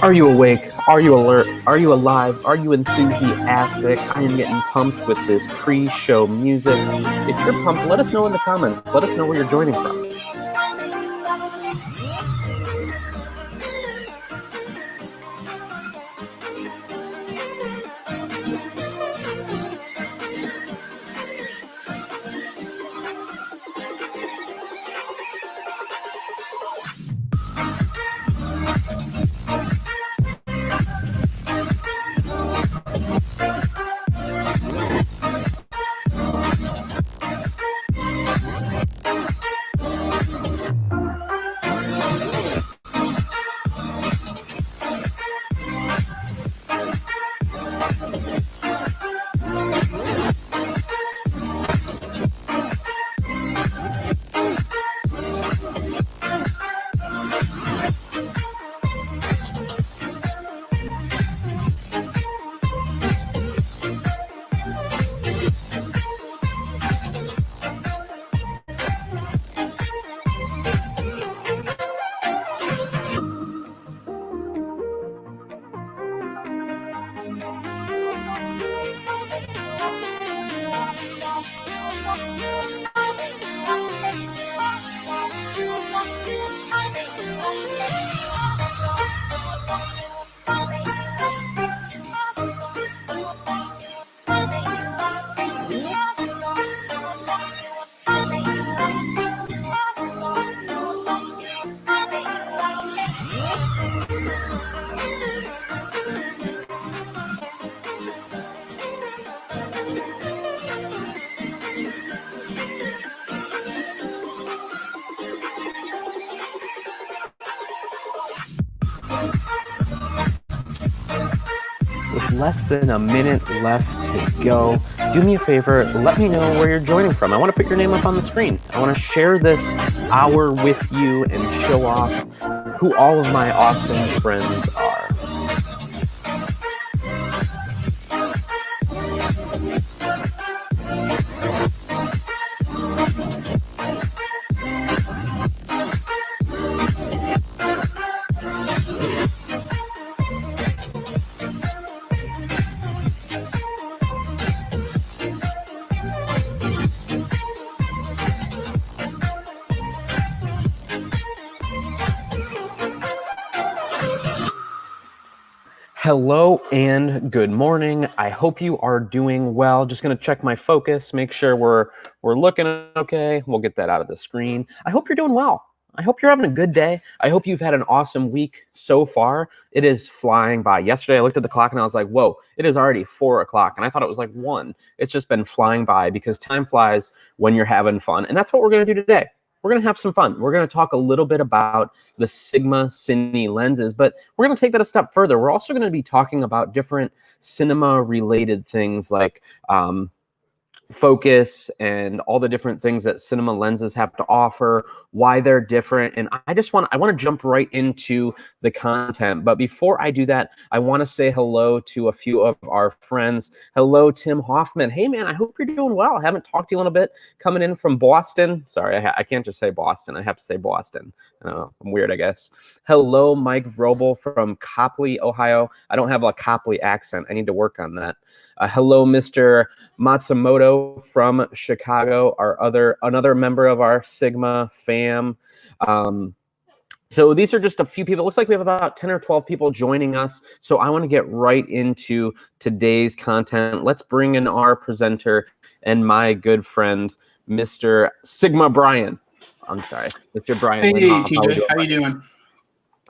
Are you awake? Are you alert? Are you alive? Are you enthusiastic? I am getting pumped with this pre-show music. If you're pumped, let us know in the comments. Let us know where you're joining from. With less than a minute left to go, do me a favor, let me know where you're joining from. I want to put your name up on the screen. I want to share this hour with you and show off who all of my awesome friends are. Hello and good morning. I hope you are doing well. Just going to check my focus, make sure we're looking okay. We'll get that out of the screen. I hope you're doing well. I hope you're having a good day. I hope you've had an awesome week so far. It is flying by. Yesterday, I looked at the clock and I was like, whoa, it is already 4 o'clock. And I thought it was like 1. It's just been flying by because time flies when you're having fun. And that's what we're going to do today. We're going to have some fun. We're going to talk a little bit about the Sigma Cine Lenses, but we're going to take that a step further. We're also going to be talking about different cinema-related things like focus and all the different things that Cinema Lenses have to offer, why they're different. And I want to jump right into the content. But before I do that, I want to say hello to a few of our friends. Hello, Tim Hoffman. Hey, man, I hope you're doing well. I haven't talked to you in a bit. Coming in from Boston. Sorry, I can't just say Boston. I have to say Boston. I'm weird, I guess. Hello, Mike Vrobel from Copley, Ohio. I don't have a Copley accent. I need to work on that. Hello, Mr. Matsumoto from Chicago, another member of our Sigma fam. So these are just a few people. It looks like we have about 10 or 12 people joining us. So I want to get right into today's content. Let's bring in our presenter and my good friend, Mr. Sigma Brian. I'm sorry, Mr. Brian. Hey, Linhoff. TJ, how you doing?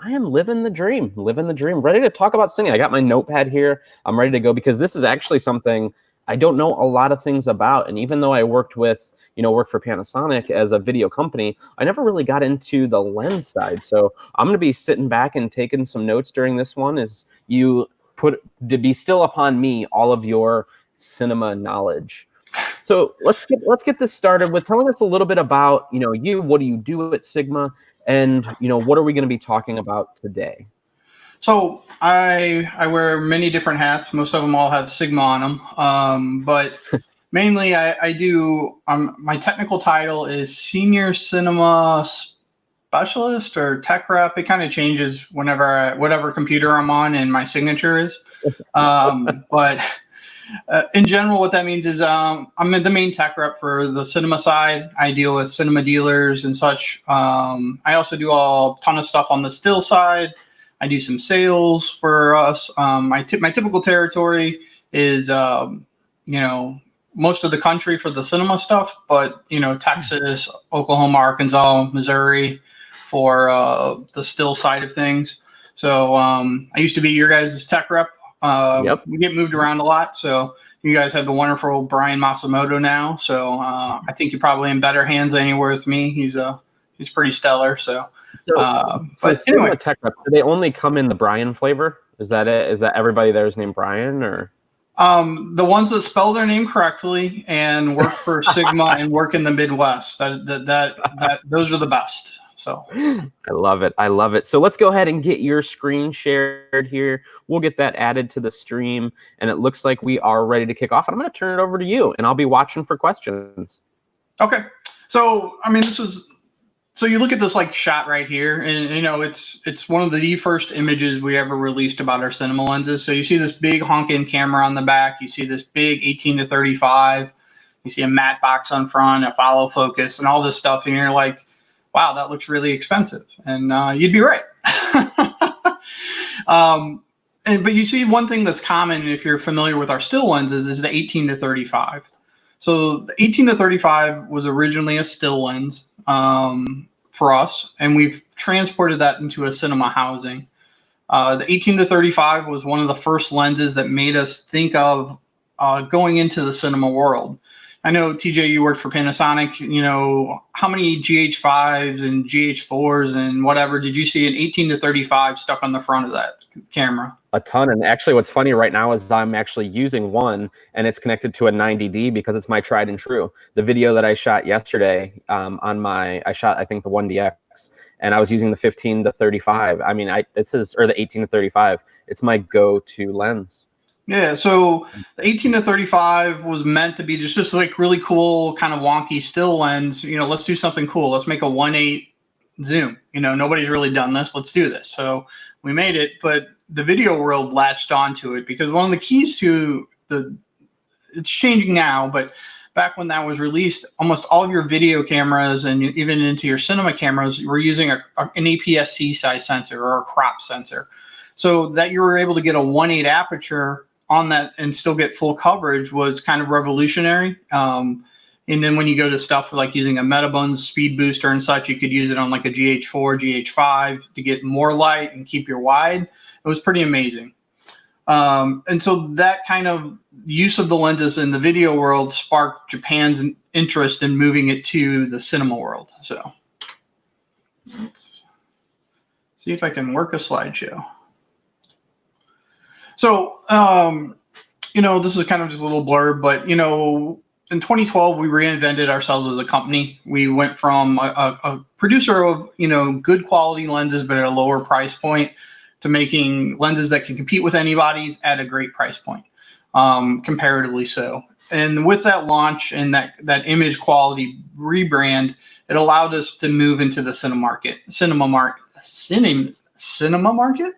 I am living the dream, ready to talk about singing. I got my notepad here. I'm ready to go because this is actually something I don't know a lot of things about. And even though I worked for Panasonic as a video company, I never really got into the lens side. So I'm going to be sitting back and taking some notes during this one as you to be still upon me all of your cinema knowledge. So let's get this started with telling us a little bit about, you, what do you do at Sigma? And, what are we going to be talking about today? So I wear many different hats. Most of them all have Sigma on them. But mainly I do, my technical title is Senior Cinema Specialist or Tech Rep. It kind of changes whatever computer I'm on and my signature is. But in general, what that means is I'm the main tech rep for the cinema side. I deal with cinema dealers and such. I also do a ton of stuff on the still side. I do some sales for us. My typical territory is, most of the country for the cinema stuff, but, Texas, Oklahoma, Arkansas, Missouri for the still side of things. So I used to be your guys' tech rep. Yep. We get moved around a lot, so you guys have the wonderful Brian Masamoto now. So I think you're probably in better hands than you were with me. He's pretty stellar. So but anyway, tech rep, do they only come in the Brian flavor? Is that it? Is that everybody there is named Brian, or? The ones that spell their name correctly and work for Sigma and work in the Midwest, that those are the best. So I love it. I love it. So let's go ahead and get your screen shared here. We'll get that added to the stream, and it looks like we are ready to kick off. And I'm going to turn it over to you, and I'll be watching for questions. Okay. So, I mean, so you look at this like shot right here, and it's one of the first images we ever released about our cinema lenses. So you see this big honking camera on the back. You see this big 18-35. You see a matte box on front, a follow focus, and all this stuff. And you're like, wow, that looks really expensive. And you'd be right. But you see one thing that's common if you're familiar with our still lenses is the 18-35. So the 18-35 was originally a still lens for us, and we've transported that into a cinema housing. The 18-35 was one of the first lenses that made us think of going into the cinema world. I know, TJ, you worked for Panasonic. How many GH5s and GH4s and whatever did you see an 18-35 stuck on the front of that camera? A ton. And actually, what's funny right now is I'm actually using one, and it's connected to a 90D because it's my tried and true. The video that I shot yesterday I shot, I think, the 1DX, and I was using the 15-35. I mean, the 18-35. It's my go-to lens. Yeah, so the 18-35 was meant to be just like really cool, kind of wonky still lens. Let's do something cool. Let's make a 1.8 zoom. Nobody's really done this. Let's do this. So we made it, but the video world latched onto it because one of the keys to it's changing now, but back when that was released, almost all of your video cameras and even into your cinema cameras were using an APS-C size sensor or a crop sensor. So that you were able to get a 1.8 aperture on that and still get full coverage was kind of revolutionary. And then when you go to stuff like using a Metabone speed booster and such, you could use it on like a GH4, GH5 to get more light and keep your wide. It was pretty amazing. And so that kind of use of the lenses in the video world sparked Japan's interest in moving it to the cinema world. So let's see if I can work a slideshow. So, this is kind of just a little blurb, but, in 2012, we reinvented ourselves as a company. We went from a producer of, good quality lenses, but at a lower price point, to making lenses that can compete with anybody's at a great price point, comparatively so. And with that launch and that image quality rebrand, it allowed us to move into the cinema market,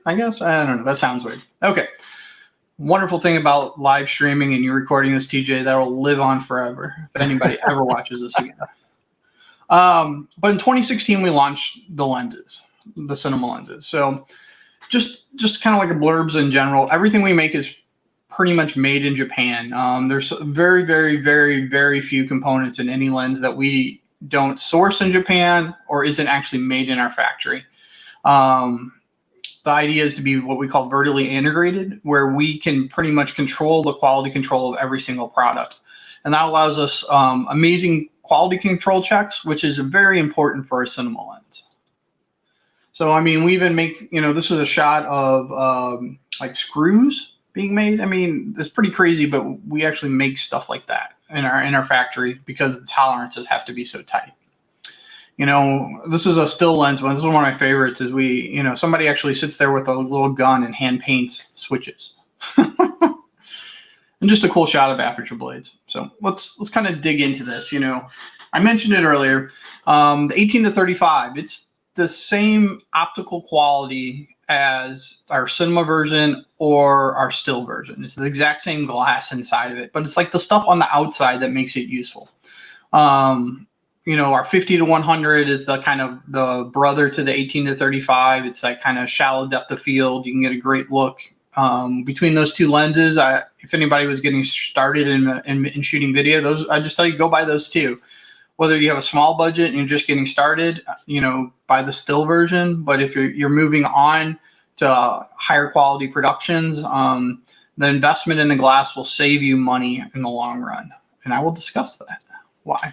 I guess. I don't know. That sounds weird. Okay. Wonderful thing about live streaming and you recording this, TJ, that will live on forever if anybody ever watches this again. But in 2016, we launched the lenses, the cinema lenses. So just kind of like a blurbs in general, everything we make is pretty much made in Japan. There's very, very, very, very few components in any lens that we don't source in Japan or isn't actually made in our factory. The idea is to be what we call vertically integrated, where we can pretty much control the quality control of every single product. And that allows us amazing quality control checks, which is very important for a cinema lens. So, I mean, we even make, this is a shot of like screws being made. I mean, it's pretty crazy, but we actually make stuff like that in our factory because the tolerances have to be so tight. This is a still lens one. This is one of my favorites is somebody actually sits there with a little gun and hand paints switches. and just a cool shot of aperture blades. So let's kind of dig into this. I mentioned it earlier. The 18 to 35, it's the same optical quality as our cinema version or our still version. It's the exact same glass inside of it, but it's like the stuff on the outside that makes it useful. Our 50 to 100 is the kind of the brother to the 18 to 35. It's that kind of shallow depth of field. You can get a great look between those two lenses. If anybody was getting started in shooting video, I just tell you, go buy those two. Whether you have a small budget and you're just getting started, buy the still version. But if you're moving on to higher quality productions, the investment in the glass will save you money in the long run. And I will discuss that. Why?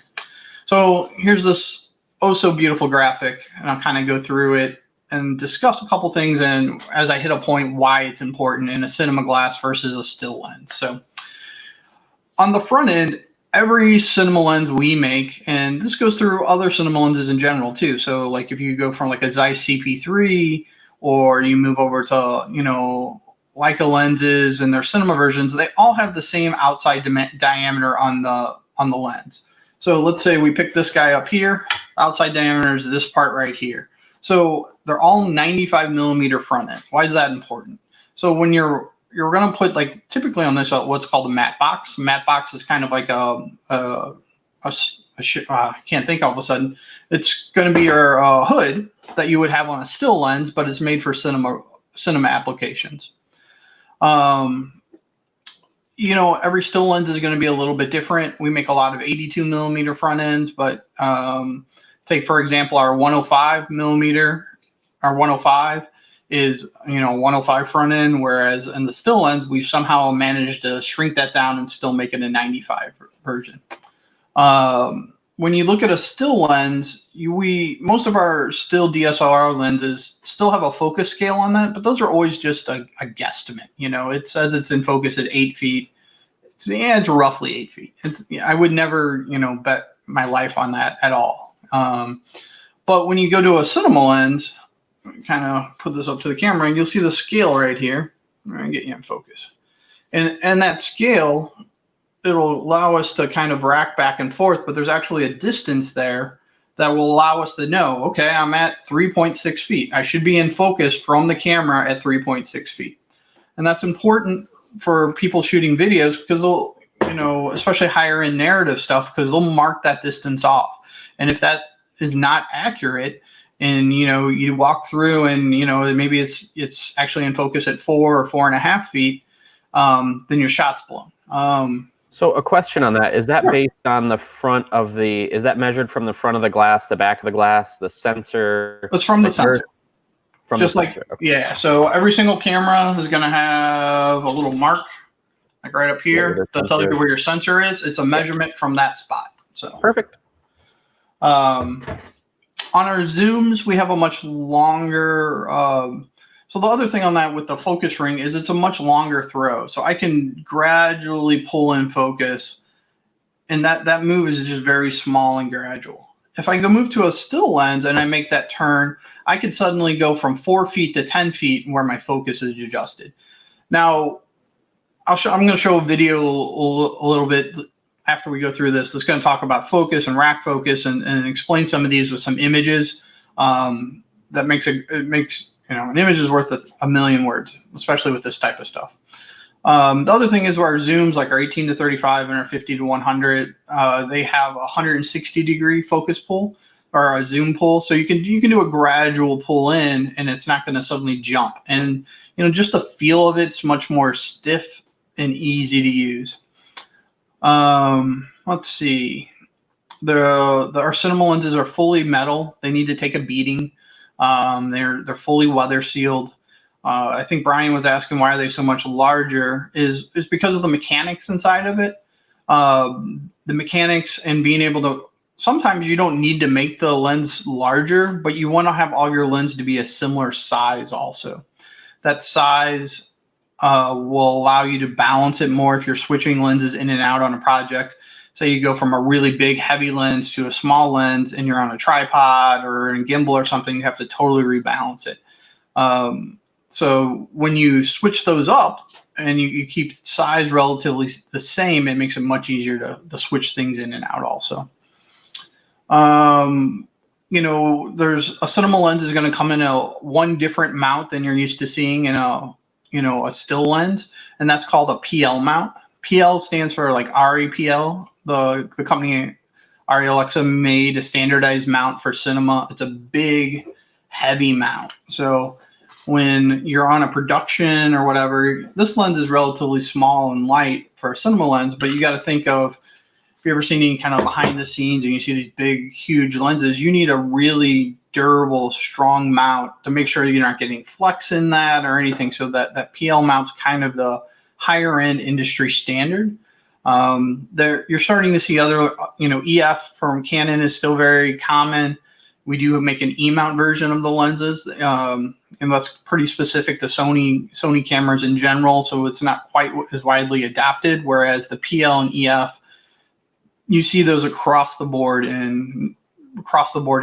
So here's this so beautiful graphic, and I'll kind of go through it and discuss a couple things, and as I hit a point, why it's important in a cinema glass versus a still lens. So on the front end, every cinema lens we make, and this goes through other cinema lenses in general too. So like if you go from like a Zeiss CP3, or you move over to, Leica lenses and their cinema versions, they all have the same outside diameter on the lens. So let's say we pick this guy up here, outside diameter is this part right here. So they're all 95 millimeter front ends. Why is that important? So when you're going to put, like, typically on this what's called a matte box. Matte box is kind of like I can't think all of a sudden. It's going to be your hood that you would have on a still lens, but it's made for cinema applications. Every still lens is going to be a little bit different. We make a lot of 82 millimeter front ends, but take, for example, our 105 millimeter, our 105 is, 105 front end, whereas in the still lens, we've somehow managed to shrink that down and still make it a 95 version. When you look at a still lens, most of our still DSLR lenses still have a focus scale on that, but those are always just a guesstimate. It says it's in focus at 8 feet. It's roughly 8 feet. I would never, bet my life on that at all. But when you go to a cinema lens, kind of put this up to the camera, and you'll see the scale right here. I'm going to get you in focus. And that scale, it'll allow us to kind of rack back and forth, but there's actually a distance there that will allow us to know, okay, I'm at 3.6 feet. I should be in focus from the camera at 3.6 feet. And that's important for people shooting videos because they'll, especially higher end narrative stuff, because they'll mark that distance off. And if that is not accurate, and you walk through and maybe it's actually in focus at 4 or 4.5 feet, then your shot's blown. So a question on that, is that Sure. based on the front of is that measured from the front of the glass, the back of the glass, the sensor? It's from the sensor. From Just the like, sensor. Okay. yeah. So every single camera is going to have a little mark, like right up here, to tell you where your sensor is. It's a measurement from that spot. So Perfect. On our zooms, we have a much longer. So the other thing on that with the focus ring is it's a much longer throw. So I can gradually pull in focus, and that move is just very small and gradual. If I go move to a still lens and I make that turn, I could suddenly go from 4 feet to 10 feet where my focus is adjusted. Now, I'm going to show a video a little bit after we go through this. That's going to talk about focus and rack focus and explain some of these with some images. That makes an image is worth a million words, especially with this type of stuff. The other thing is our zooms, like our 18 to 35 and our 50 to 100, they have a 160 degree focus pull or a zoom pull. So you can do a gradual pull in, and it's not going to suddenly jump. And just the feel of it's much more stiff and easy to use. Let's see. Our cinema lenses are fully metal. They need to take a beating. They're fully weather sealed. I think Brian was asking why are they so much larger is because of the mechanics inside of it. The mechanics and being able to, sometimes you don't need to make the lens larger, but you want to have all your lens to be a similar size also. That size will allow you to balance it more if you're switching lenses in and out on a project. Say you go from a really big heavy lens to a small lens and you're on a tripod or in a gimbal or something, you have to totally rebalance it. So when you switch those up and you keep size relatively the same, it makes it much easier to switch things in and out also. There's a cinema lens is going to come in one different mount than you're used to seeing in a still lens, and that's called a PL mount. PL stands for like REPL. The company Alexa made a standardized mount for cinema. It's a big, heavy mount. So when you're on a production or whatever, this lens is relatively small and light for a cinema lens, but you got to think of, if you ever seen any kind of behind the scenes and you see these big, huge lenses, you need a really durable, strong mount to make sure you're not getting flex in that or anything. So that PL mount's kind of the higher end industry standard. You're starting to see other, EF from Canon is still very common. We do make an E-mount version of the lenses, and that's pretty specific to Sony cameras in general, so it's not quite as widely adapted, whereas the PL and EF, you see those across the board in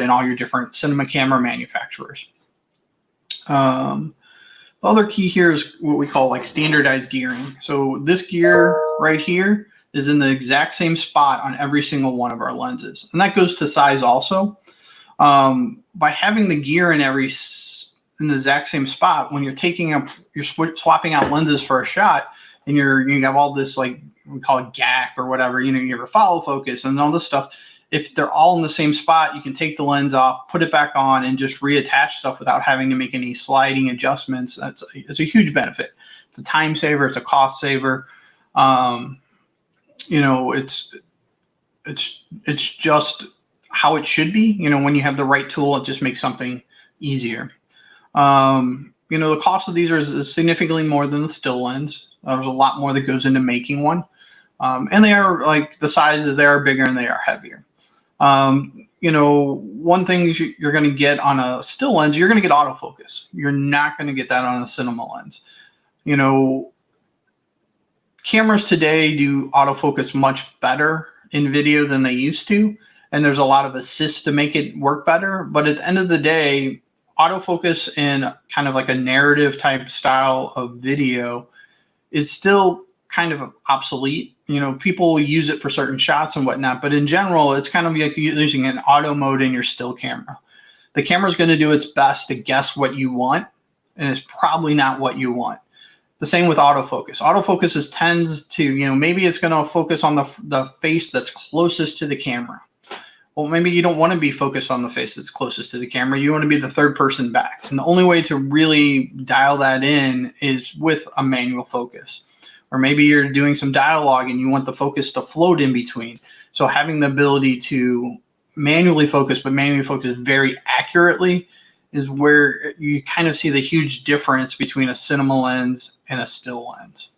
all your different cinema camera manufacturers. The other key here is what we call like standardized gearing. So this gear right here is in the exact same spot on every single one of our lenses, and that goes to size also. By having the gear in the exact same spot, when you're swapping out lenses for a shot, and you have all this, like we call it GAC or whatever, you have a follow focus and all this stuff. If they're all in the same spot, you can take the lens off, put it back on, and just reattach stuff without having to make any sliding adjustments. It's a huge benefit. It's a time saver. It's a cost saver. It's just how it should be. When you have the right tool, it just makes something easier. The cost of these is significantly more than the still lens. There's a lot more that goes into making one. And they are, like, the sizes, they are bigger and they are heavier. One thing you're going to get on a still lens, you're going to get autofocus. You're not going to get that on a cinema lens. Cameras today do autofocus much better in video than they used to. And there's a lot of assists to make it work better. But at the end of the day, autofocus in kind of like a narrative type style of video is still kind of obsolete. People use it for certain shots and whatnot, but in general, it's kind of like using an auto mode in your still camera. The camera is going to do its best to guess what you want, and it's probably not what you want. The same with autofocus. Autofocus tends to, maybe it's going to focus on the face that's closest to the camera. Well, maybe you don't want to be focused on the face that's closest to the camera. You want to be the third person back. And the only way to really dial that in is with a manual focus. Or maybe you're doing some dialogue and you want the focus to float in between. So having the ability to manually focus, but manually focus very accurately, is where you kind of see the huge difference between a cinema lens and a still lens.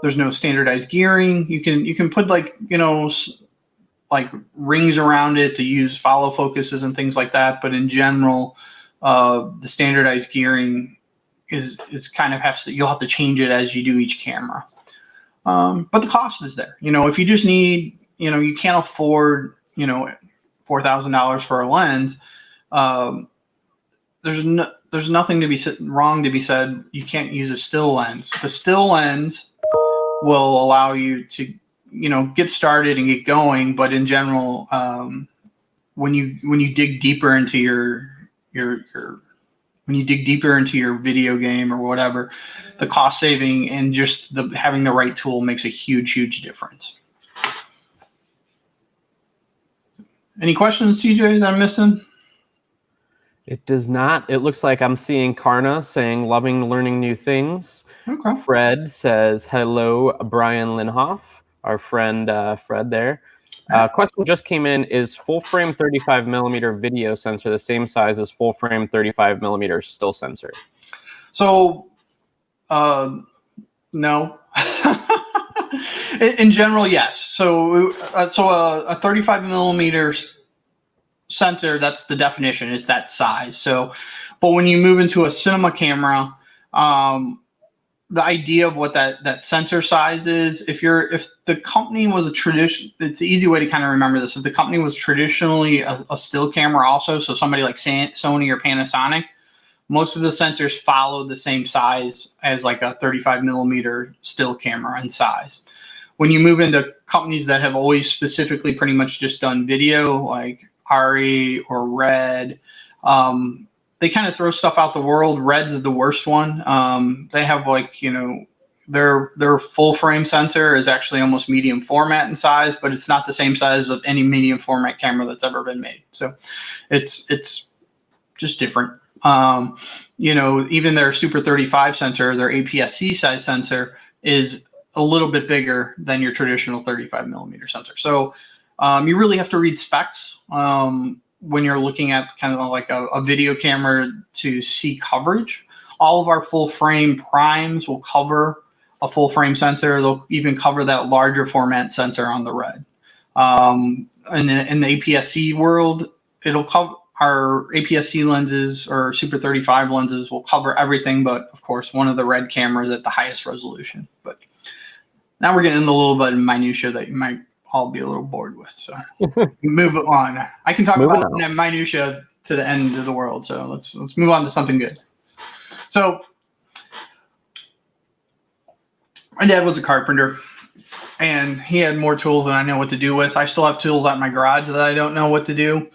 There's no standardized gearing. You can put like rings around it to use follow focuses and things like that. But in general, the standardized gearing is kind of you'll have to change it as you do each camera. But the cost is there. If you just need, you can't afford, $4,000 for a lens. There's nothing wrong to be said. You can't use a still lens. The still lens will allow you to, get started and get going. But in general, when you dig deeper into your video game or whatever, the cost saving and just having the right tool makes a huge, huge difference. Any questions, TJ, that I'm missing? It does not. It looks like I'm seeing Karna saying, loving learning new things. Okay. Fred says, hello, Brian Linhoff, our friend Fred there. Question just came in, is full frame 35 millimeter video sensor the same size as full frame 35 millimeter still sensor? So, no. In general, yes. So a 35 millimeter sensor, that's the definition, is that size. So, but when you move into a cinema camera, the idea of what that sensor size is, if the company was it's an easy way to kind of remember this. If the company was traditionally a still camera also, so somebody like Sony or Panasonic, Most of the sensors follow the same size as like a 35 millimeter still camera in size. When you move into companies that have always specifically pretty much just done video, like Ari or Red, they kind of throw stuff out the world. Red's the worst one. They have like, you know, their full frame sensor is actually almost medium format in size, but it's not the same size of any medium format camera that's ever been made. So it's just different. You know, even their Super 35 sensor, their APS-C size sensor, is a little bit bigger than your traditional 35 millimeter sensor. So you really have to read specs when you're looking at kind of like a video camera to see coverage. All of our full frame primes will cover a full frame sensor. They'll even cover that larger format sensor on the Red. In the APS-C world, it'll cover our APS-C lenses or Super 35 lenses will cover everything, but of course, one of the Red cameras at the highest resolution. But now we're getting into a little bit of minutia that you might all be a little bored with. So move on. I can talk about minutia to the end of the world. So let's move on to something good. So my dad was a carpenter, and he had more tools than I know what to do with. I still have tools out in my garage that I don't know what to do.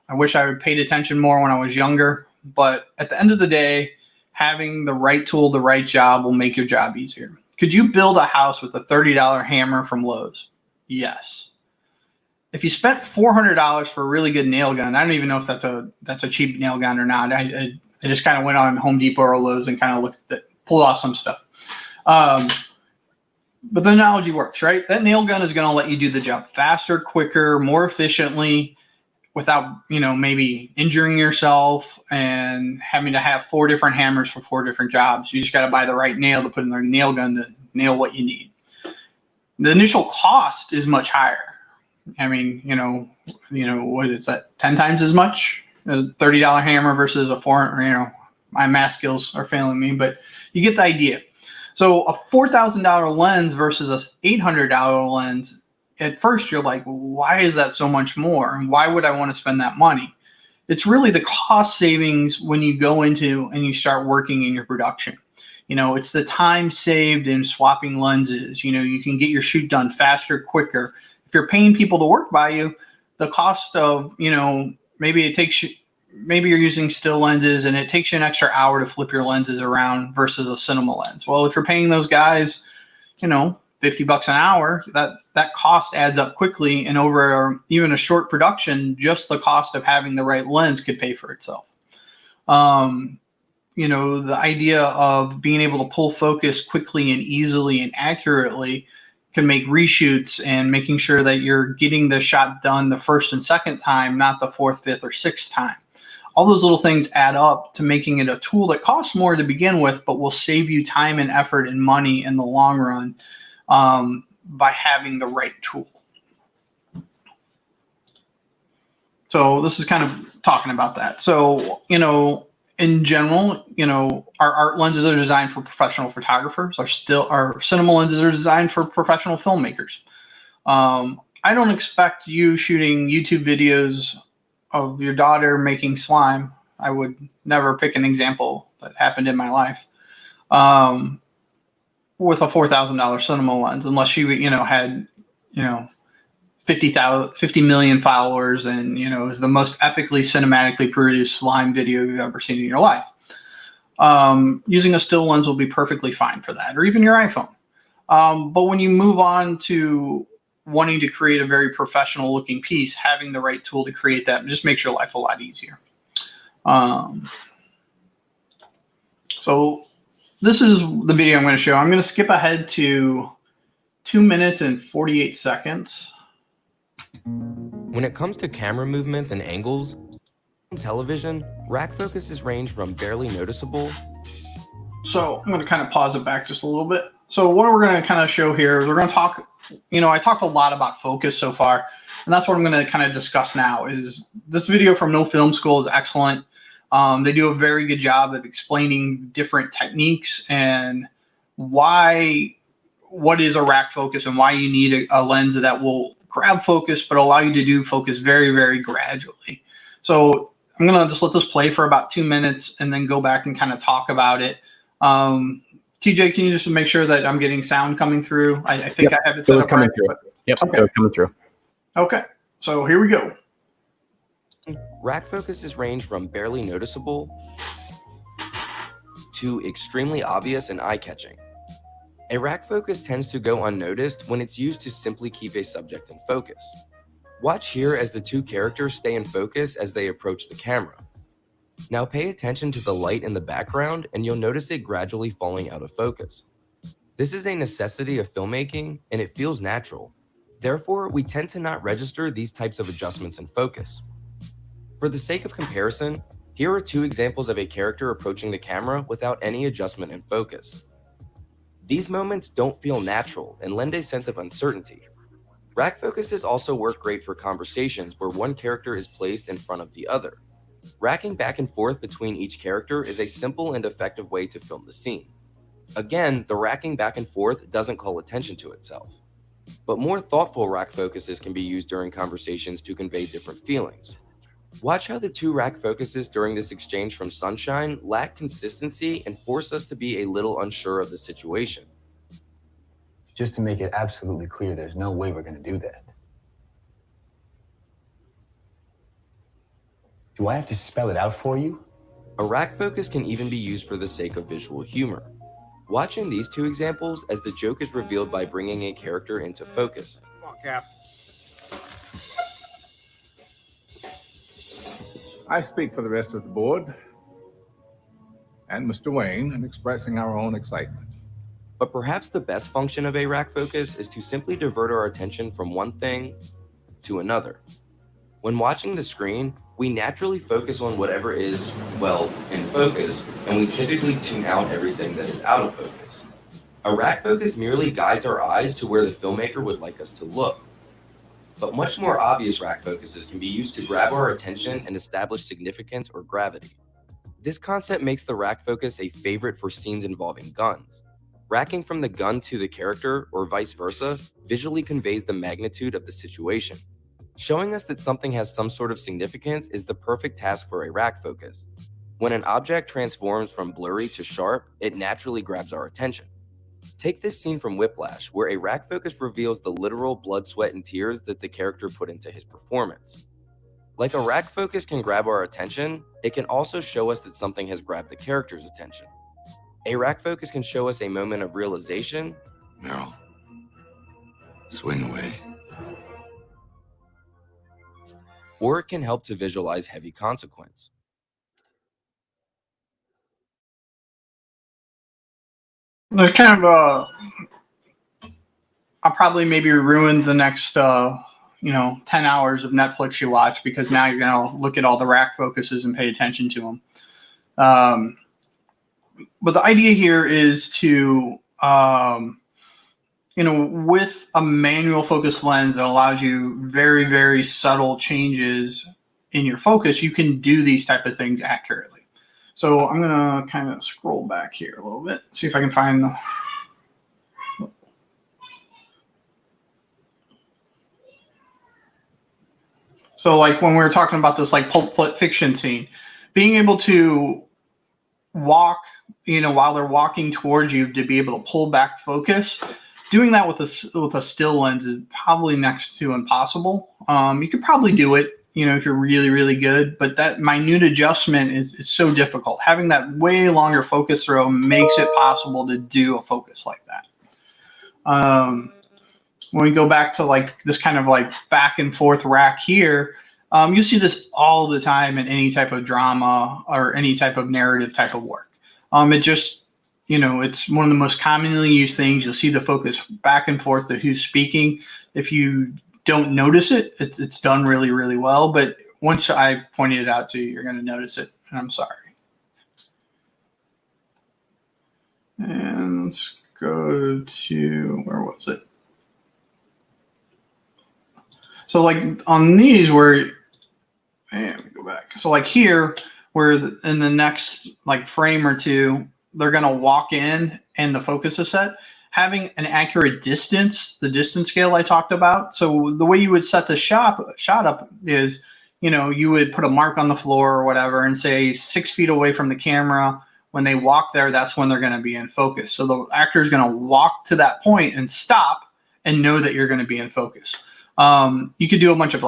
I wish I had paid attention more when I was younger. But at the end of the day, having the right tool, the right job will make your job easier. Could you build a house with a $30 hammer from Lowe's? Yes. If you spent $400 for a really good nail gun, I don't even know if that's a cheap nail gun or not. I just kind of went on Home Depot or Lowe's and kind of looked at, pulled off some stuff. But the analogy works, right? That nail gun is going to let you do the job faster, quicker, more efficiently, without, you know, maybe injuring yourself and having to have 4 different hammers for 4 different jobs. You just got to buy the right nail to put in the nail gun to nail what you need. The initial cost is much higher. I mean, you know, what is that? 10 times as much? A $30 hammer versus a 4, you know, my math skills are failing me, but you get the idea. So a $4,000 lens versus a $800 lens, at first you're like, why is that so much more? And why would I want to spend that money? It's really the cost savings when you go into and you start working in your production. You know, it's the time saved in swapping lenses. You know, you can get your shoot done faster, quicker. If you're paying people to work by you, the cost of, you know, maybe you're using still lenses and it takes you an extra hour to flip your lenses around versus a cinema lens. Well, if you're paying those guys, you know, $50 an hour, that cost adds up quickly, and over even a short production, just the cost of having the right lens could pay for itself. You know, the idea of being able to pull focus quickly and easily and accurately can make reshoots and making sure that you're getting the shot done the first and second time, not the 4th, 5th, or 6th time. All those little things add up to making it a tool that costs more to begin with, but will save you time and effort and money in the long run by having the right tool. So this is kind of talking about that. So, you know, in general, you know, our art lenses are designed for professional photographers. Our cinema lenses are designed for professional filmmakers. I don't expect you shooting YouTube videos of your daughter making slime. I would never pick an example that happened in my life with a $4,000 cinema lens, unless she, you know, had, you know, 50 million followers and, you know, is the most epically cinematically produced slime video you've ever seen in your life. Using a still lens will be perfectly fine for that, or even your iPhone. But when you move on to wanting to create a very professional looking piece, having the right tool to create that just makes your life a lot easier. So this is the video I'm going to show. I'm going to skip ahead to 2 minutes and 48 seconds. When it comes to camera movements and angles, on television, rack focuses range from barely noticeable. So I'm going to kind of pause it back just a little bit. So what we're going to kind of show here is we're going to talk, you know, I talked a lot about focus so far, and that's what I'm going to kind of discuss now. Is this video from No Film School is excellent. They do a very good job of explaining different techniques and what is a rack focus and why you need a lens that will grab focus but allow you to do focus very, very gradually. So I'm going to just let this play for about 2 minutes and then go back and kind of talk about it. TJ, can you just make sure that I'm getting sound coming through? I think I have it set up coming right. Through. But, Yep, okay. it was coming through. Okay, so here we go. Rack focuses range from barely noticeable to extremely obvious and eye-catching. A rack focus tends to go unnoticed when it's used to simply keep a subject in focus. Watch here as the two characters stay in focus as they approach the camera. Now pay attention to the light in the background and you'll notice it gradually falling out of focus. This is a necessity of filmmaking and it feels natural. Therefore, we tend to not register these types of adjustments in focus. For the sake of comparison, here are two examples of a character approaching the camera without any adjustment in focus. These moments don't feel natural and lend a sense of uncertainty. Rack focuses also work great for conversations where one character is placed in front of the other. Racking back and forth between each character is a simple and effective way to film the scene. Again, the racking back and forth doesn't call attention to itself. But more thoughtful rack focuses can be used during conversations to convey different feelings. Watch how the two rack focuses during this exchange from Sunshine lack consistency and force us to be a little unsure of the situation. Just to make it absolutely clear, there's no way we're going to do that. Do I have to spell it out for you? A rack focus can even be used for the sake of visual humor. Watching these two examples as the joke is revealed by bringing a character into focus. Come on, Cap. I speak for the rest of the board and Mr. Wayne in expressing our own excitement. But perhaps the best function of a rack focus is to simply divert our attention from one thing to another. When watching the screen, we naturally focus on whatever is, well, in focus, and we typically tune out everything that is out of focus. A rack focus merely guides our eyes to where the filmmaker would like us to look. But much more obvious rack focuses can be used to grab our attention and establish significance or gravity. This concept makes the rack focus a favorite for scenes involving guns. Racking from the gun to the character, or vice versa, visually conveys the magnitude of the situation. Showing us that something has some sort of significance is the perfect task for a rack focus. When an object transforms from blurry to sharp, it naturally grabs our attention. Take this scene from Whiplash, where a rack focus reveals the literal blood, sweat, and tears that the character put into his performance. Like a rack focus can grab our attention, it can also show us that something has grabbed the character's attention. A rack focus can show us a moment of realization. Meryl, swing away. Or it can help to visualize heavy consequence. There's kind of I'll probably maybe ruin the next 10 hours of Netflix you watch, because now you're gonna look at all the rack focuses and pay attention to them. But the idea here is to with a manual focus lens that allows you very, very subtle changes in your focus, you can do these type of things accurately. So I'm gonna kind of scroll back here a little bit, see if I can find the. So like when we were talking about this like Pulp Fiction scene, being able to walk, while they're walking towards you, to be able to pull back focus, doing that with a still lens is probably next to impossible. You could probably do it, if you're really, really good, but that minute adjustment is so difficult. Having that way longer focus throw makes it possible to do a focus like that. When we go back to like this kind of like back and forth rack here, you see this all the time in any type of drama or any type of narrative type of work. It just, it's one of the most commonly used things. You'll see the focus back and forth to who's speaking. If you don't notice it, it's done really, really well. But once I've pointed it out to you, you're going to notice it. And I'm sorry. And let's go to, where was it? So like on these where, let me go back. So like here, where in the next like frame or two, they're going to walk in and the focus is set. Having an accurate distance, the distance scale I talked about. So the way you would set the shot up is you would put a mark on the floor or whatever and say 6 feet away from the camera. When they walk there, that's when they're going to be in focus. So the actor is going to walk to that point and stop and know that you're going to be in focus. You could do a bunch of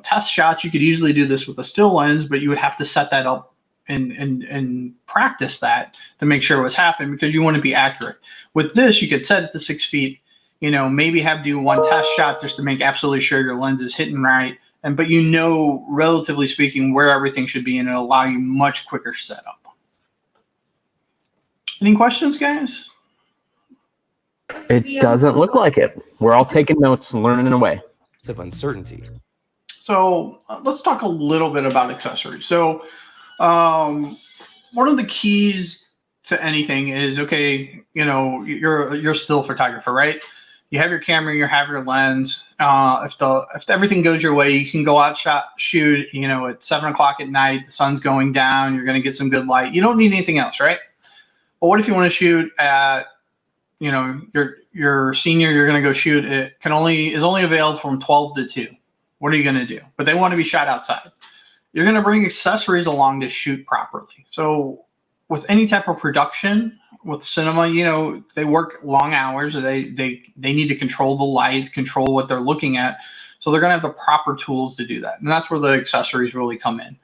test shots. You could easily do this with a still lens, but you would have to set that up and practice that to make sure it was happening, because you want to be accurate. With this, you could set it to 6 feet, maybe have do one test shot just to make absolutely sure your lens is hitting right. But relatively speaking, where everything should be, and it'll allow you much quicker setup. Any questions, guys? It doesn't look like it. We're all taking notes and learning away. Of uncertainty. So let's talk a little bit about accessories. So one of the keys to anything is, you're a still photographer, right? You have your camera, you have your lens. If everything goes your way, you can go out shoot. At 7 o'clock at night, the sun's going down. You're going to get some good light. You don't need anything else, right? But what if you want to shoot at, your senior? You're going to go shoot. It is only available from 12 to 2. What are you going to do? But they want to be shot outside. You're going to bring accessories along to shoot properly. So with any type of production, with cinema, they work long hours. They need to control the light, control what they're looking at. So they're going to have the proper tools to do that. And that's where the accessories really come in.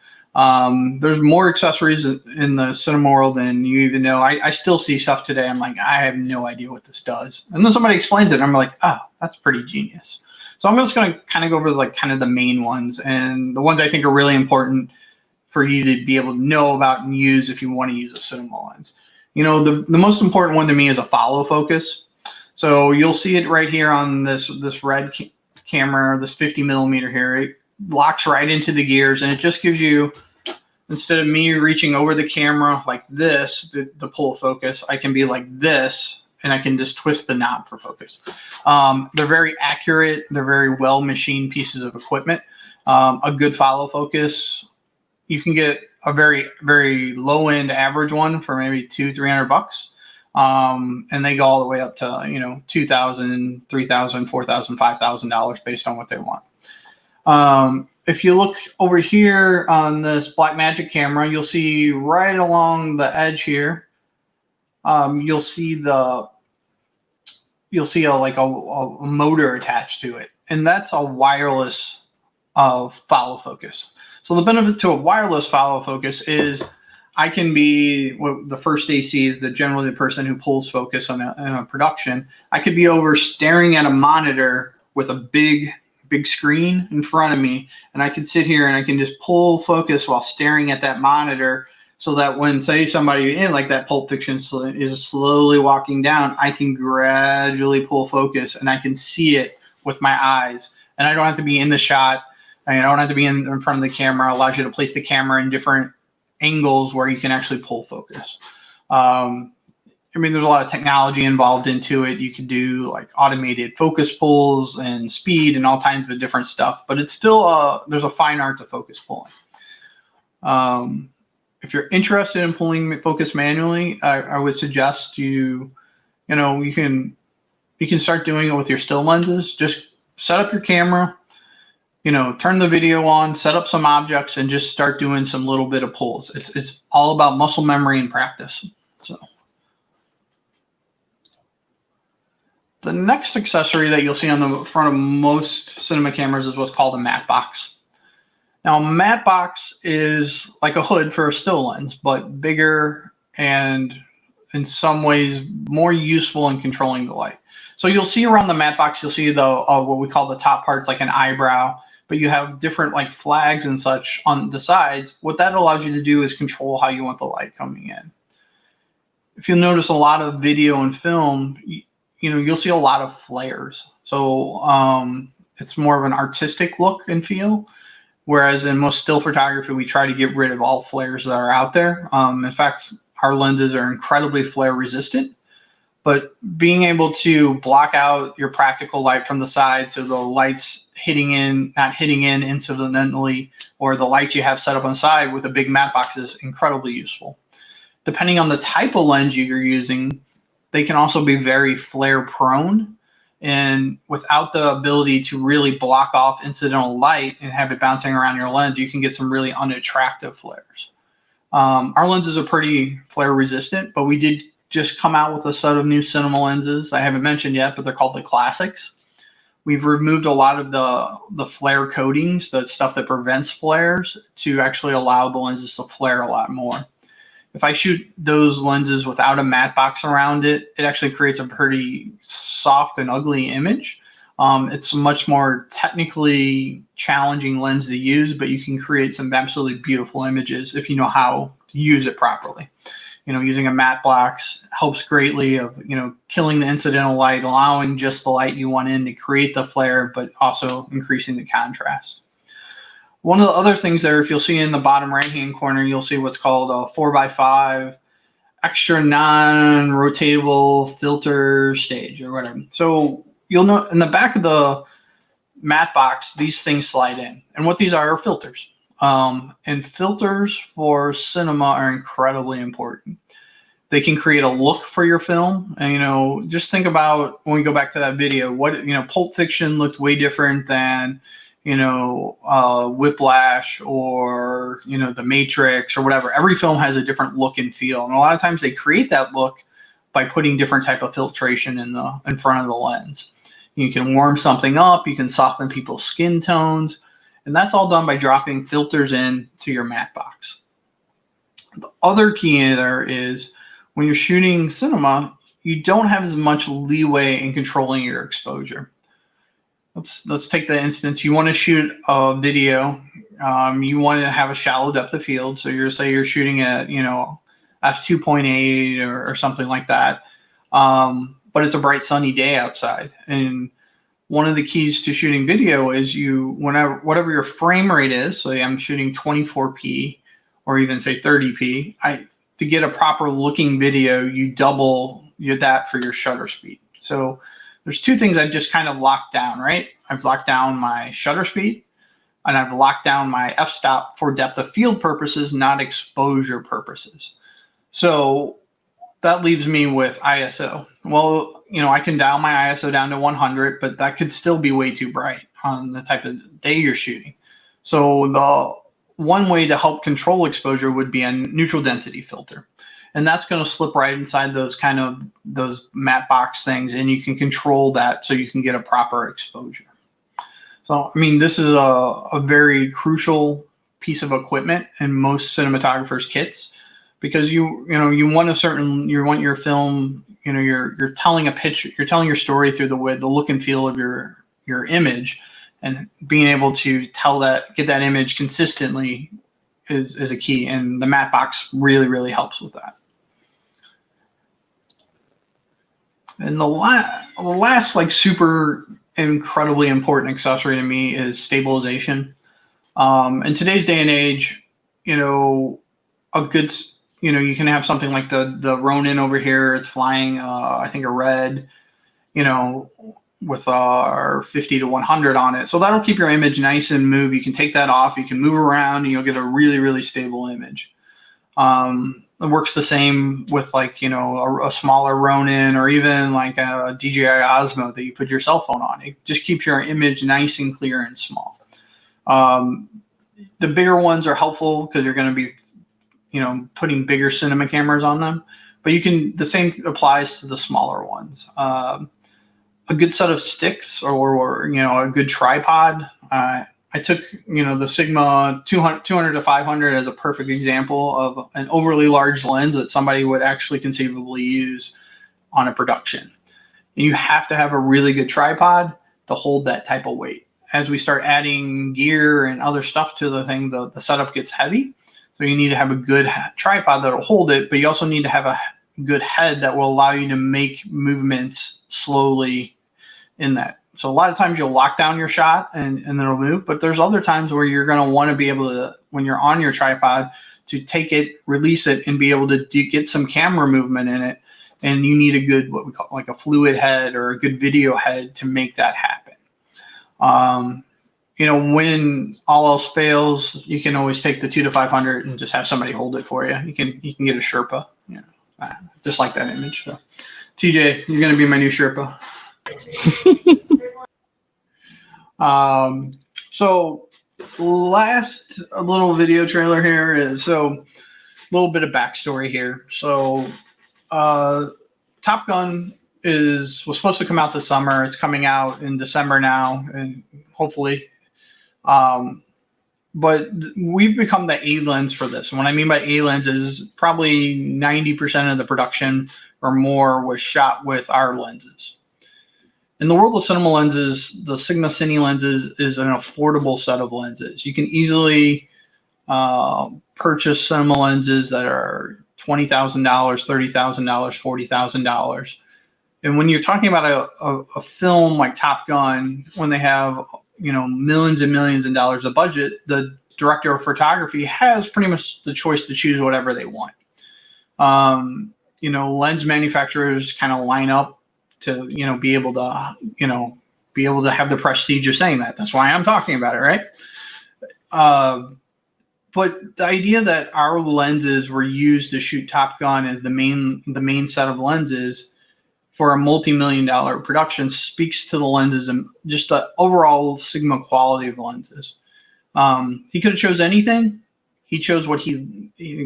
There's more accessories in the cinema world than you even know. I still see stuff today. I'm like, I have no idea what this does. And then somebody explains it. And I'm like, oh, that's pretty genius. So I'm just going to kind of go over the main ones, and the ones I think are really important for you to be able to know about and use if you want to use a cinema lens. The most important one to me is a follow focus. So you'll see it right here on this red camera, this 50 millimeter here. It locks right into the gears, and it just gives you, instead of me reaching over the camera like this to pull focus, I can be like this, and I can just twist the knob for focus. They're very accurate. They're very well machined pieces of equipment. A good follow focus, you can get a very, very low end average one for maybe $200-300. And they go all the way up to, $2,000, $3,000, $4,000, $5,000 based on what they want. If you look over here on this Blackmagic camera, you'll see right along the edge here, you'll see a motor attached to it, and that's a wireless follow focus. So the benefit to a wireless follow focus is I can be, the first AC is generally the person who pulls focus in a production. I could be over staring at a monitor with a big screen in front of me, and I can sit here and I can just pull focus while staring at that monitor, so that when, say, somebody in like that Pulp Fiction is slowly walking down, I can gradually pull focus and I can see it with my eyes, and I don't have to be in the shot. I don't have to be in front of the camera. It allows you to place the camera in different angles where you can actually pull focus. There's a lot of technology involved into it. You can do like automated focus pulls and speed and all kinds of different stuff, but it's still there's a fine art to focus pulling. If you're interested in pulling focus manually, I would suggest you can start doing it with your still lenses. Just set up your camera, turn the video on, set up some objects, and just start doing some little bit of pulls. It's all about muscle memory and practice. So the next accessory that you'll see on the front of most cinema cameras is what's called a matte box. Now, a matte box is like a hood for a still lens, but bigger and in some ways more useful in controlling the light. So you'll see around the matte box, you'll see the what we call the top parts, like an eyebrow, but you have different like flags and such on the sides. What that allows you to do is control how you want the light coming in. If you'll notice a lot of video and film, you'll see a lot of flares. So it's more of an artistic look and feel. Whereas in most still photography, we try to get rid of all flares that are out there. In fact, our lenses are incredibly flare resistant, but being able to block out your practical light from the side so the light's not hitting in incidentally, or the lights you have set up on the side with a big matte box is incredibly useful. Depending on the type of lens you're using, they can also be very flare prone. And without the ability to really block off incidental light and have it bouncing around your lens, you can get some really unattractive flares. Our lenses are pretty flare resistant, but we did just come out with a set of new cinema lenses I haven't mentioned yet, but they're called the Classics. We've removed a lot of the flare coatings, the stuff that prevents flares, to actually allow the lenses to flare a lot more. If I shoot those lenses without a matte box around it, it actually creates a pretty soft and ugly image. It's a much more technically challenging lens to use, but you can create some absolutely beautiful images if you know how to use it properly. Using a matte box helps greatly of, killing the incidental light, allowing just the light you want in to create the flare, but also increasing the contrast. One of the other things there, if you'll see in the bottom right-hand corner, you'll see what's called a 4x5 extra non-rotatable filter stage or whatever. So you'll know in the back of the matte box, these things slide in. And what these are filters. And filters for cinema are incredibly important. They can create a look for your film. And, just think about when we go back to that video, Pulp Fiction looked way different than, Whiplash or, The Matrix or whatever. Every film has a different look and feel. And a lot of times they create that look by putting different type of filtration in front of the lens. You can warm something up. You can soften people's skin tones. And that's all done by dropping filters in to your matte box. The other key in there is when you're shooting cinema, you don't have as much leeway in controlling your exposure. Let's take the instance. You want to shoot a video. You want to have a shallow depth of field. So you're shooting at, f2.8 or something like that. But it's a bright sunny day outside. And one of the keys to shooting video is whatever your frame rate is. So I'm shooting 24p or even say 30p. To get a proper looking video, you double that for your shutter speed. So there's two things I've just kind of locked down, right? I've locked down my shutter speed and I've locked down my f-stop for depth of field purposes, not exposure purposes. So that leaves me with ISO. Well, I can dial my ISO down to 100, but that could still be way too bright on the type of day you're shooting. So the one way to help control exposure would be a neutral density filter. And that's going to slip right inside those matte box things, and you can control that so you can get a proper exposure. So, this is a very crucial piece of equipment in most cinematographers' kits, because you want your film, you're telling a picture, you're telling your story through the look and feel of your image, and being able to get that image consistently is a key, and the matte box really, really helps with that. And the last super incredibly important accessory to me is stabilization. In today's day and age, you can have something like the Ronin over here. It's flying, I think, a red, with our 50 to 100 on it. So that'll keep your image nice and move. You can take that off. You can move around, and you'll get a really, really stable image. It works the same with a smaller Ronin or even like a DJI Osmo that you put your cell phone on. It just keeps your image nice and clear and small. The bigger ones are helpful because you're going to be, putting bigger cinema cameras on them. But the same applies to the smaller ones. A good set of sticks or a good tripod. I took, the Sigma 200 to 500 as a perfect example of an overly large lens that somebody would actually conceivably use on a production. And you have to have a really good tripod to hold that type of weight. As we start adding gear and other stuff to the thing, the setup gets heavy. So you need to have a good tripod that'll hold it, but you also need to have a good head that will allow you to make movements slowly in that. So a lot of times you'll lock down your shot and it'll move, but there's other times where you're going to want to be able to, when you're on your tripod, to take it, release it, and be able to get some camera movement in it. And you need a good, what we call like a fluid head or a good video head to make that happen. When all else fails, you can always take the 2 to 500 and just have somebody hold it for you. You can get a Sherpa, just like that image. So, TJ, you're going to be my new Sherpa. So last a little video trailer here is a little bit of backstory here. So Top Gun was supposed to come out this summer. It's coming out in December now, and hopefully. But we've become the A lens for this. And what I mean by A lens is probably 90% of the production or more was shot with our lenses. In the world of cinema lenses, the Sigma Cine Lenses is an affordable set of lenses. You can easily purchase cinema lenses that are $20,000, $30,000, $40,000. And when you're talking about a film like Top Gun, when they have millions and millions of dollars of budget, the director of photography has pretty much the choice to choose whatever they want. Lens manufacturers kind of line up to be able to have the prestige of saying that. That's why I'm talking about it, right? But the idea that our lenses were used to shoot Top Gun as the main set of lenses for a multi-million-dollar production speaks to the lenses and just the overall Sigma quality of lenses. He could have chose anything. He chose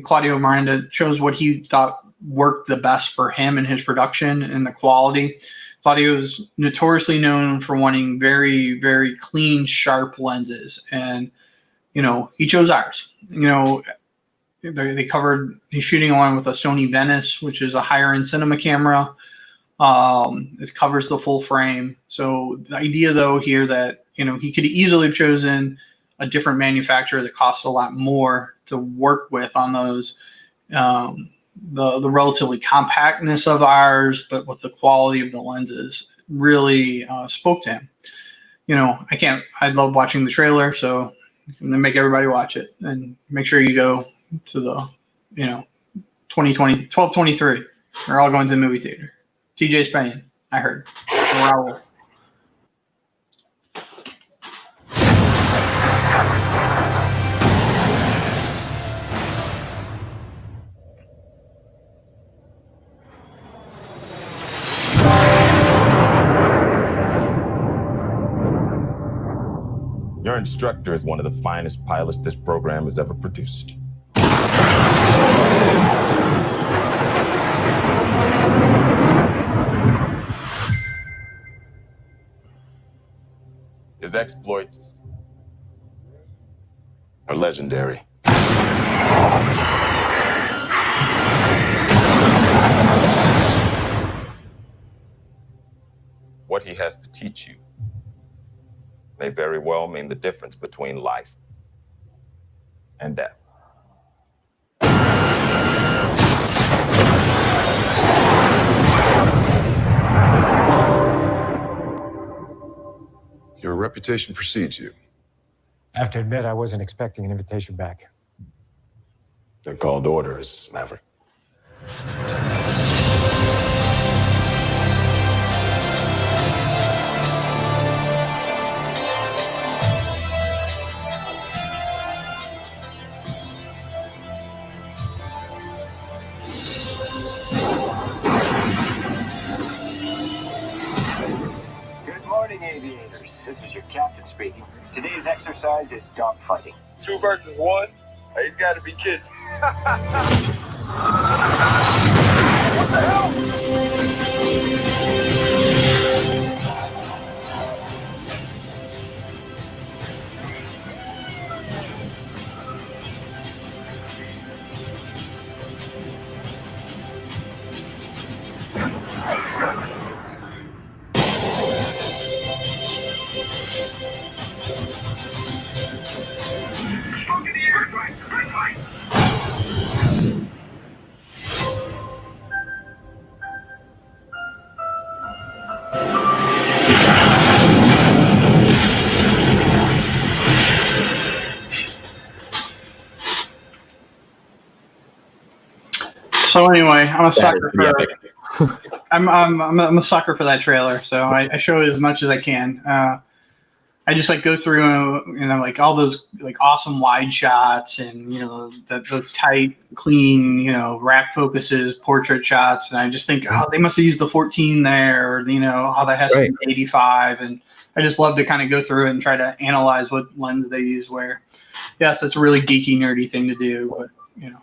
Claudio Miranda chose what he thought worked the best for him and his production and the quality. Claudio is notoriously known for wanting very, very clean, sharp lenses. And, he chose ours. He's shooting along with a Sony Venice, which is a higher end cinema camera. It covers the full frame. So the idea though here that, he could easily have chosen a different manufacturer that costs a lot more to work with on those, the relatively compactness of ours, but with the quality of the lenses really spoke to him. I love watching the trailer, so I'm gonna make everybody watch it and make sure you go to the, 12/23. We're all going to the movie theater. TJ's paying, I heard. Raul. Your instructor is one of the finest pilots this program has ever produced. His exploits are legendary. What he has to teach you may very well mean the difference between life and death. Your reputation precedes you. I have to admit, I wasn't expecting an invitation back. They're called orders, Maverick. Aviators, this is your captain speaking. Today's exercise is dogfighting. 2 versus 1? Hey, you gotta be kidding. What the hell? So anyway, I'm a sucker for I'm a sucker for that trailer. So I show it as much as I can. I just like go through, like all those like awesome wide shots and, those tight, clean, rack focuses, portrait shots. And I just think, oh, they must have used the 14 there, or, how that has to be 85. And I just love to kind of go through it and try to analyze what lens they use where. Yes, it's a really geeky, nerdy thing to do, but,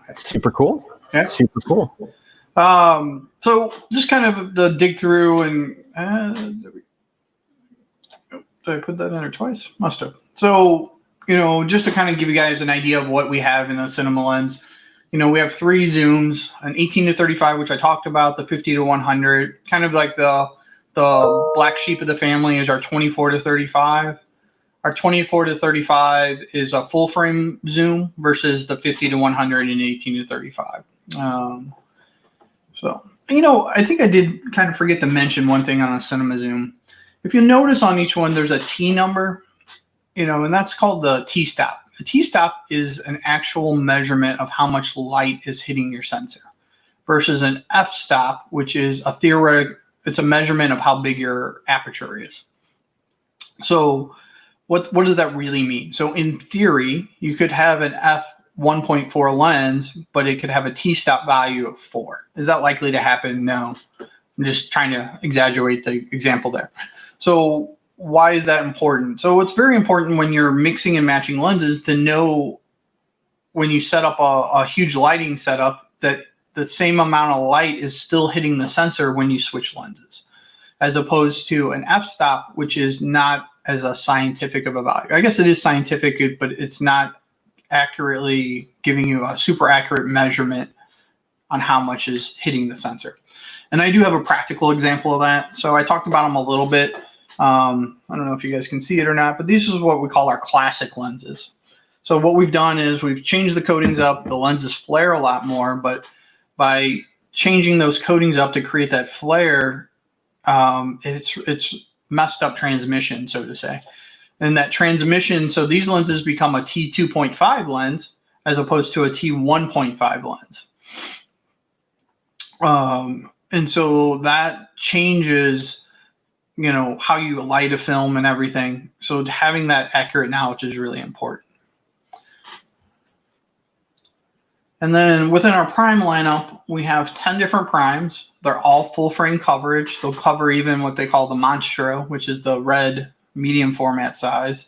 It's super cool. Yeah. Super cool. So just kind of the dig through and did I put that in there twice? Must have. So, just to kind of give you guys an idea of what we have in a cinema lens, we have 3 zooms, an 18 to 35, which I talked about, the 50 to 100, kind of like the black sheep of the family is our 24 to 35. Our 24 to 35 is a full frame zoom versus the 50 to 100 and 18 to 35. So, I think I did kind of forget to mention one thing on a cinema zoom. If you notice on each one, there's a T number, and that's called the T-stop. The T-stop is an actual measurement of how much light is hitting your sensor versus an F-stop, which is a theoretic, it's a measurement of how big your aperture is. So what does that really mean? So in theory, you could have an f1.4 lens, but it could have a T-stop value of 4. Is that likely to happen? No. I'm just trying to exaggerate the example there. So why is that important? So it's very important when you're mixing and matching lenses to know when you set up a huge lighting setup that the same amount of light is still hitting the sensor when you switch lenses, as opposed to an f-stop, which is not as a scientific of a value. I guess it is scientific, but it's not accurately giving you a super accurate measurement on how much is hitting the sensor. And I do have a practical example of that. So I talked about them a little bit. I don't know if you guys can see it or not, but this is what we call our classic lenses. So what we've done is we've changed the coatings up. The lenses flare a lot more, but by changing those coatings up to create that flare, it's messed up transmission, so to say. And that transmission, so these lenses become a T2.5 lens as opposed to a T1.5 lens. And so that changes, how you light a film and everything. So having that accurate knowledge is really important. And then within our prime lineup, we have 10 different primes. They're all full frame coverage. They'll cover even what they call the Monstro, which is the red medium format size,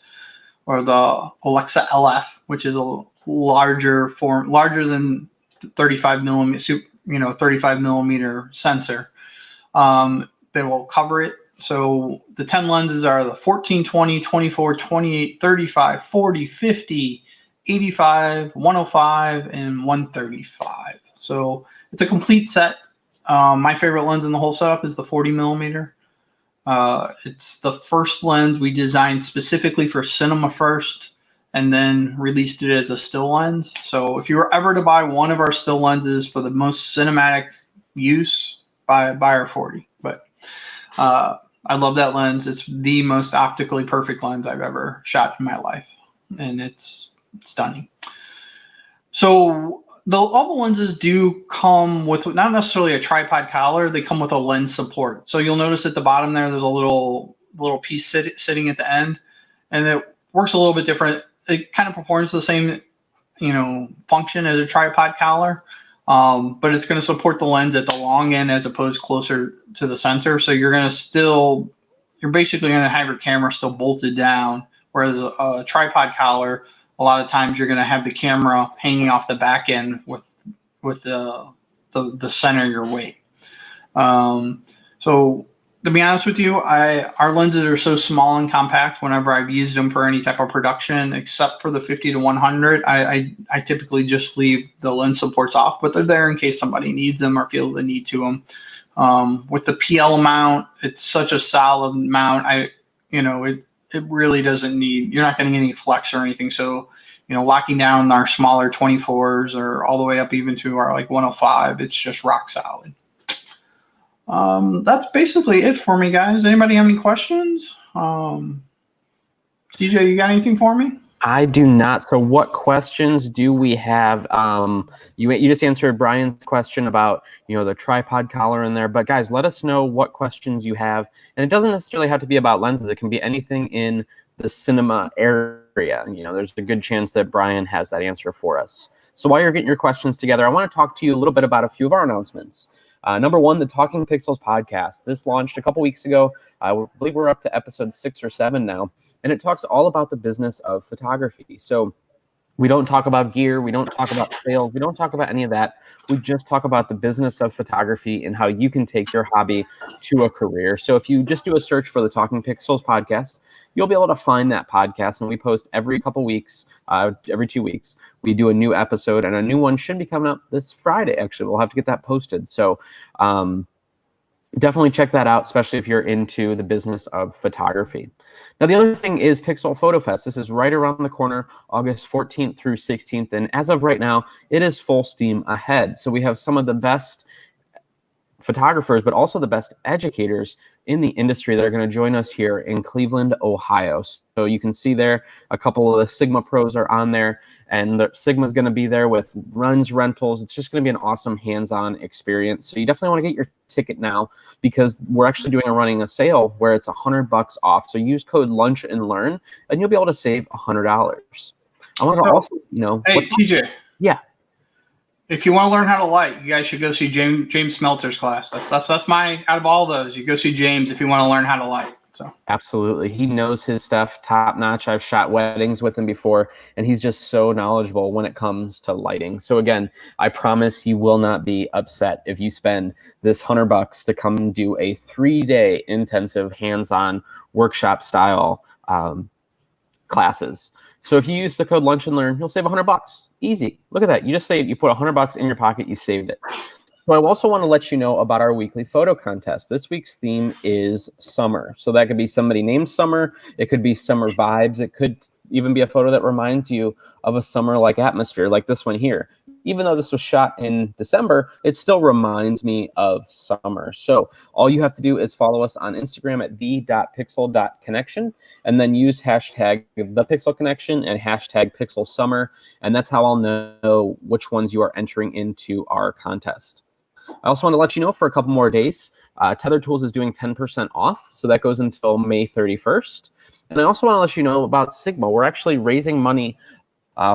or the Alexa LF, which is a larger than 35 millimeter, 35 millimeter sensor. They will cover it. So the 10 lenses are the 14, 20, 24, 28, 35, 40, 50, 85, 105, and 135. So it's a complete set. My favorite lens in the whole setup is the 40 millimeter. It's the first lens we designed specifically for cinema first, and then released it as a still lens. So if you were ever to buy one of our still lenses for the most cinematic use, buy our 40. But I love that lens. It's the most optically perfect lens I've ever shot in my life, and it's stunning. So all the lenses do come with not necessarily a tripod collar. They come with a lens support. So you'll notice at the bottom there's a little piece sitting at the end, and it works a little bit different. It kind of performs the same, function as a tripod collar, but it's going to support the lens at the long end as opposed closer to the sensor. So you're basically going to have your camera still bolted down, whereas a tripod collar, a lot of times you're going to have the camera hanging off the back end with the center of your weight. So to be honest with you, our lenses are so small and compact. Whenever I've used them for any type of production, except for the 50 to 100, I typically just leave the lens supports off, but they're there in case somebody needs them or feel the need to them. With the PL mount, it's such a solid mount. It really doesn't need, you're not going to get any flex or anything. So, locking down our smaller 24s or all the way up even to our 105, it's just rock solid. That's basically it for me, guys. Anybody have any questions? DJ, you got anything for me? I do not. So what questions do we have? You just answered Brian's question about, the tripod collar in there. But guys, let us know what questions you have. And it doesn't necessarily have to be about lenses. It can be anything in the cinema area? You know, there's a good chance that Brian has that answer for us. So while you're getting your questions together, I want to talk to you a little bit about a few of our announcements. Number one, the Talking Pixels podcast. This launched a couple weeks ago. I believe we're up to episode 6 or 7 now, and it talks all about the business of photography. So we don't talk about gear. We don't talk about sales. We don't talk about any of that. We just talk about the business of photography and how you can take your hobby to a career. So if you just do a search for the Talking Pixels podcast, you'll be able to find that podcast. And we post every couple weeks, every 2 weeks. We do a new episode, and a new one should be coming up this Friday, actually. We'll have to get that posted. So definitely check that out, especially if you're into the business of photography. Now, the other thing is Pixel Photo Fest. This is right around the corner, August 14th through 16th. And as of right now, it is full steam ahead. So we have some of the best photographers, but also the best educators in the industry that are going to join us here in Cleveland, Ohio. So you can see there a couple of the Sigma pros are on there, and the Sigma's going to be there with runs, rentals. It's just going to be an awesome hands-on experience. So you definitely want to get your ticket now, because we're actually running a sale where it's $100 off. So use code Lunch and Learn, and you'll be able to save $100. I want to also, hey, TJ. Yeah. If you want to learn how to light, you guys should go see James Smelter's class. That's my, out of all those, you go see James if you want to learn how to light. So absolutely, he knows his stuff top notch. I've shot weddings with him before, and he's just so knowledgeable when it comes to lighting. So again, I promise you will not be upset if you spend this $100 to come do a 3-day intensive hands-on workshop style classes. So if you use the code Lunch and Learn, you'll save $100. Easy. Look at that. You just saved. You put $100 in your pocket. You saved it. So I also want to let you know about our weekly photo contest. This week's theme is summer. So that could be somebody named Summer. It could be summer vibes. It could even be a photo that reminds you of a summer-like atmosphere, like this one here. Even though this was shot in December, it still reminds me of summer. So all you have to do is follow us on Instagram at the.pixel.connection, and then use hashtag #thepixelconnection and hashtag #pixelsummer, and that's how I'll know which ones you are entering into our contest. I also want to let you know, for a couple more days, Tether Tools is doing 10% off, so that goes until May 31st. And I also want to let you know about Sigma. We're actually raising money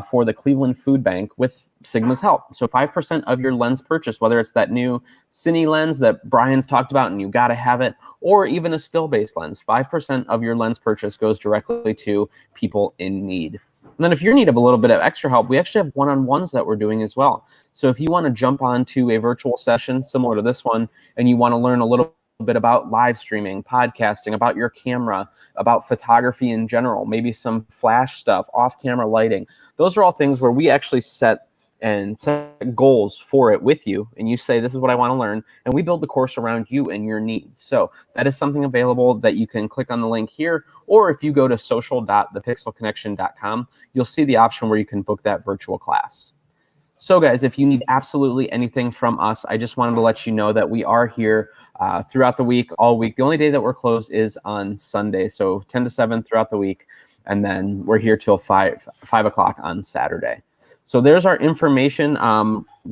for the Cleveland Food Bank with Sigma's help. So 5% of your lens purchase, whether it's that new Cine lens that Brian's talked about and you got to have it, or even a still-based lens, 5% of your lens purchase goes directly to people in need. And then if you're in need of a little bit of extra help, we actually have one-on-ones that we're doing as well. So if you want to jump onto a virtual session similar to this one, and you want to learn a little bit about live streaming, podcasting, about your camera, about photography in general, maybe some flash stuff, off-camera lighting, those are all things where we actually set goals for it with you, and you say, this is what I want to learn, and we build the course around you and your needs. So that is something available that you can click on the link here, or if you go to social.thepixelconnection.com, you'll see the option where you can book that virtual class. So guys, if you need absolutely anything from us, I just wanted to let you know that we are here throughout the week, all week. The only day that we're closed is on Sunday, so 10 to 7 throughout the week, and then we're here till 5 o'clock on Saturday. So there's our information.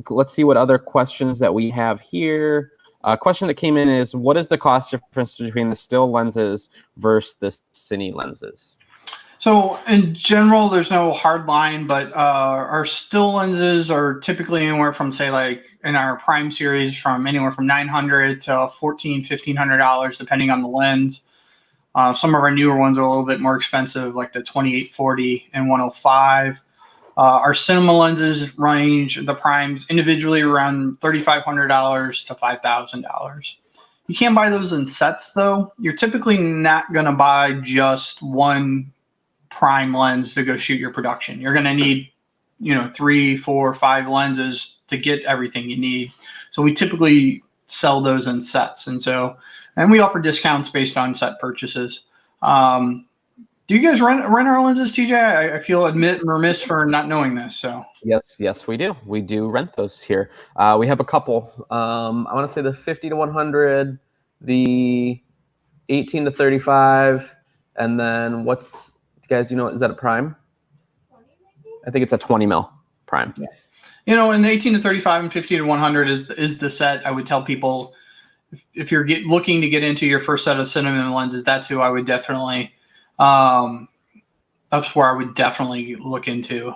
Let's see what other questions that we have here. A question that came in is, what is the cost difference between the still lenses versus the Cine lenses? So in general, there's no hard line, but our still lenses are typically anywhere from, say, like in our Prime series, from anywhere from $900 to $1,400, $1,500, depending on the lens. Some of our newer ones are a little bit more expensive, like the 2840 and 105. Our cinema lenses range, the primes, individually around $3,500 to $5,000. You can buy those in sets, though. You're typically not going to buy just one prime lens to go shoot your production. You're going to need, 3, 4, 5 lenses to get everything you need. So we typically sell those in sets. And we offer discounts based on set purchases. Do you guys rent our lenses, TJ? I feel remiss for not knowing this. So yes, we do. We do rent those here. We have a couple. I want to say the 50 to 100, the 18 to 35, and then what's, guys? Is that a prime? I think it's a 20 mil prime. Yeah. And the 18 to 35 and 50 to 100 is the set. I would tell people, if you're looking to get into your first set of cinema lenses, that's who I would definitely that's where I would definitely look into.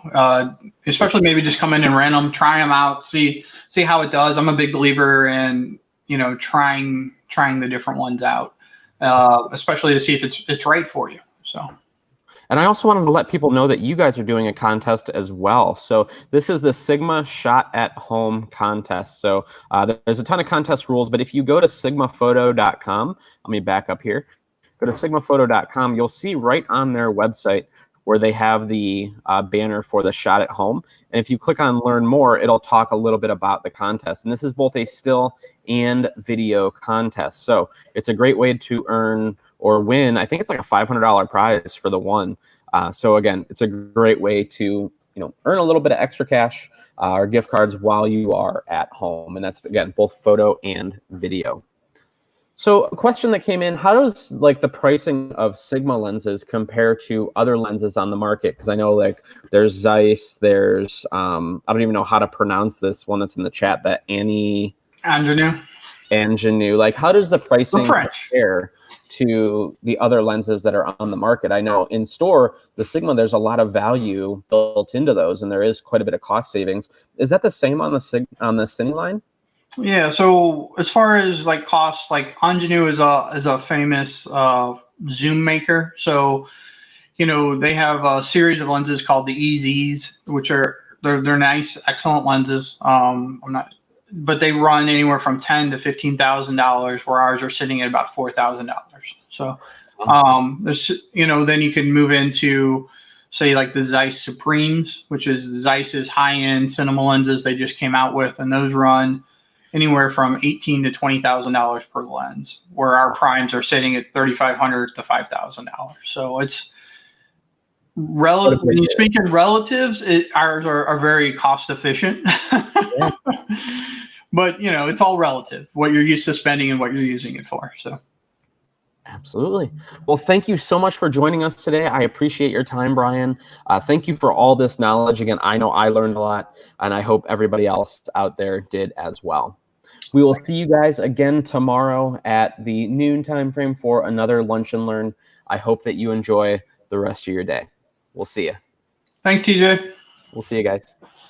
Especially maybe just come in and rent them, try them out, see how it does. I'm a big believer in trying the different ones out, especially to see if it's right for you. So. And I also wanted to let people know that you guys are doing a contest as well. So this is the Sigma Shot at Home contest. So there's a ton of contest rules, but if you go to sigmaphoto.com, let me back up here. Go to sigmaphoto.com, you'll see right on their website where they have the banner for the Shot at Home. And if you click on Learn More, it'll talk a little bit about the contest. And this is both a still and video contest. So it's a great way to earn or win. I think it's like a $500 prize for the one. So again, it's a great way to earn a little bit of extra cash or gift cards while you are at home. And that's, again, both photo and video. So a question that came in, how does the pricing of Sigma lenses compare to other lenses on the market? Because I know there's Zeiss, there's I don't even know how to pronounce this one that's in the chat, that Ingenue. How does the pricing compare to the other lenses that are on the market? I know in store, the Sigma, there's a lot of value built into those, and there is quite a bit of cost savings. Is that the same on the Cine line? Yeah. So as far as cost, Ingenue is a famous zoom maker. So they have a series of lenses called the EZs, which they're nice, excellent lenses. But they run anywhere from $10,000 to $15,000, where ours are sitting at about $4,000. So there's then you can move into say the Zeiss Supremes, which is Zeiss's high-end cinema lenses they just came out with, and those run anywhere from $18,000 to $20,000 per lens, where our primes are sitting at $3,500 to $5,000. So it's relative. When you speak in relatives, ours are very cost efficient. Yeah. But it's all relative, what you're used to spending and what you're using it for. So. Absolutely. Well, thank you so much for joining us today. I appreciate your time, Brian. Thank you for all this knowledge. Again, I know I learned a lot, and I hope everybody else out there did as well. We will see you guys again tomorrow at the noon time frame for another Lunch and Learn. I hope that you enjoy the rest of your day. We'll see you. Thanks, TJ. We'll see you guys.